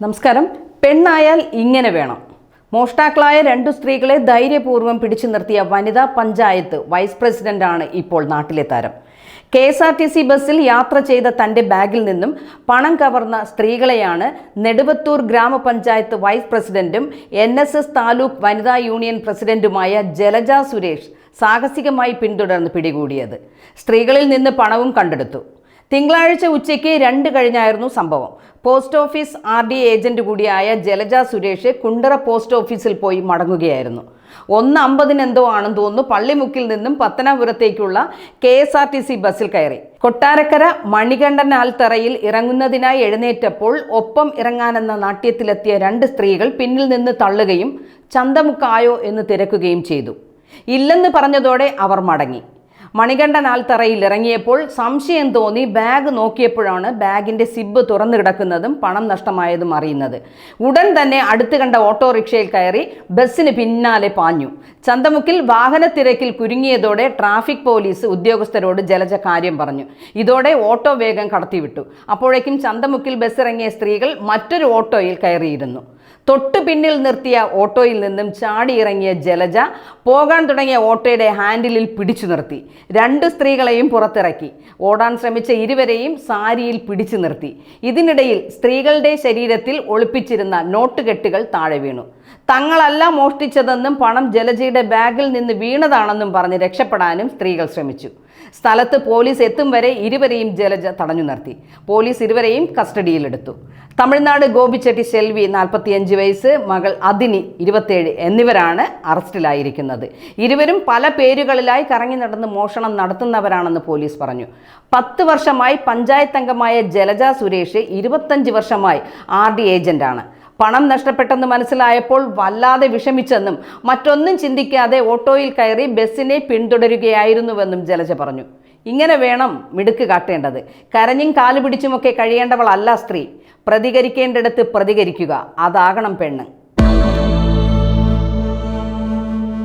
നമസ്കാരം. പെണ്ണായാൽ ഇങ്ങനെ വേണം. മോഷ്ടാക്കളായ രണ്ടു സ്ത്രീകളെ ധൈര്യപൂർവ്വം പിടിച്ചു നിർത്തിയ വനിതാ പഞ്ചായത്ത് വൈസ് പ്രസിഡന്റാണ് ഇപ്പോൾ നാട്ടിലെ താരം. KSRTC ബസ്സിൽ യാത്ര ചെയ്ത തന്റെ ബാഗിൽ നിന്നും പണം കവർന്ന സ്ത്രീകളെയാണ് നെടുവത്തൂർ ഗ്രാമപഞ്ചായത്ത് വൈസ് പ്രസിഡന്റും NSS താലൂക്ക് വനിതാ യൂണിയൻ പ്രസിഡന്റുമായ ജലജ സുരേഷ് സാഹസികമായി പിന്തുടർന്ന് പിടികൂടിയത്. സ്ത്രീകളിൽ നിന്ന് പണവും കണ്ടെടുത്തു. തിങ്കളാഴ്ച ഉച്ചയ്ക്ക് 2 കഴിഞ്ഞായിരുന്നു സംഭവം. പോസ്റ്റ് ഓഫീസ് RD ഏജന്റ് കൂടിയായ ജലജ സുരേഷ് കുണ്ടറ പോസ്റ്റ് ഓഫീസിൽ പോയി മടങ്ങുകയായിരുന്നു. 1:50 എന്തോ ആണെന്ന് തോന്നുന്നു പള്ളിമുക്കിൽ നിന്നും പത്തനാപുരത്തേക്കുള്ള KSRTC ബസ്സിൽ കയറി. കൊട്ടാരക്കര മണികണ്ഠൻ ആൽത്തറയിൽ ഇറങ്ങുന്നതിനായി എഴുന്നേറ്റപ്പോൾ ഒപ്പം ഇറങ്ങാനെന്ന നാട്യത്തിലെത്തിയ 2 സ്ത്രീകൾ പിന്നിൽ നിന്ന് തള്ളുകയും ചന്തമുക്കായോ എന്ന് തിരക്കുകയും ചെയ്തു. ഇല്ലെന്ന് പറഞ്ഞതോടെ അവർ മടങ്ങി. മണികണ്ഠൻ ആൽത്തറയിൽ ഇറങ്ങിയപ്പോൾ സംശയം തോന്നി ബാഗ് നോക്കിയപ്പോഴാണ് ബാഗിൻ്റെ സിബ് തുറന്നു കിടക്കുന്നതും പണം നഷ്ടമായതും അറിയുന്നത്. ഉടൻ തന്നെ അടുത്ത് കണ്ട ഓട്ടോറിക്ഷയിൽ കയറി ബസ്സിന് പിന്നാലെ പാഞ്ഞു. ചന്തമുക്കിൽ വാഹനത്തിരക്കിൽ കുരുങ്ങിയതോടെ ട്രാഫിക് പോലീസ് ഉദ്യോഗസ്ഥരോട് ജലജ കാര്യം പറഞ്ഞു. ഇതോടെ ഓട്ടോ വേഗം കടത്തിവിട്ടു. അപ്പോഴേക്കും ചന്തമുക്കിൽ ബസ്സിറങ്ങിയ സ്ത്രീകൾ മറ്റൊരു ഓട്ടോയിൽ കയറിയിരുന്നു. തൊട്ടു പിന്നിൽ നിർത്തിയ ഓട്ടോയിൽ നിന്നും ചാടിയിറങ്ങിയ ജലജ പോകാൻ തുടങ്ങിയ ഓട്ടോയുടെ ഹാൻഡിലിൽ പിടിച്ചു നിർത്തി. 2 സ്ത്രീകളെയും പുറത്തിറക്കി. ഓടാൻ ശ്രമിച്ച ഇരുവരെയും സാരിയിൽ പിടിച്ചു നിർത്തി. ഇതിനിടയിൽ സ്ത്രീകളുടെ ശരീരത്തിൽ ഒളിപ്പിച്ചിരുന്ന നോട്ടുകെട്ടുകൾ താഴെ വീണു. തങ്ങളല്ല മോഷ്ടിച്ചതെന്നും പണം ജലജയുടെ ബാഗിൽ നിന്ന് വീണതാണെന്നും പറഞ്ഞ് രക്ഷപ്പെടാനും സ്ത്രീകൾ ശ്രമിച്ചു. സ്ഥലത്ത് പോലീസ് എത്തും വരെ ഇരുവരെയും ജലജ തടഞ്ഞു നിർത്തി. പോലീസ് ഇരുവരെയും കസ്റ്റഡിയിലെടുത്തു. തമിഴ്നാട് ഗോപിച്ചെട്ടി സെൽവി 45 വയസ്സ്, മകൾ അദിനി 27 എന്നിവരാണ് അറസ്റ്റിലായിരിക്കുന്നത്. ഇരുവരും പല പേരുകളിലായി കറങ്ങി നടന്ന് മോഷണം നടത്തുന്നവരാണെന്ന് പോലീസ് പറഞ്ഞു. 10 വർഷമായി പഞ്ചായത്ത് അംഗമായ ജലജ സുരേഷ് 25 വർഷമായി RD ഏജന്റാണ്. പണം നഷ്ടപ്പെട്ടെന്ന് മനസ്സിലായപ്പോൾ വല്ലാതെ വിഷമിച്ചെന്നും മറ്റൊന്നും ചിന്തിക്കാതെ ഓട്ടോയിൽ കയറി ബസ്സിനെ പിന്തുടരുകയായിരുന്നുവെന്നും ജലജ പറഞ്ഞു. ഇങ്ങനെ വേണം മിടുക്ക് കാട്ടേണ്ടത്. കരഞ്ഞും കാലുപിടിച്ചുമൊക്കെ കഴിയേണ്ടവളല്ല സ്ത്രീ. പ്രതികരിക്കേണ്ടിടത്ത് പ്രതികരിക്കുക, അതാകണം പെണ്ണ്.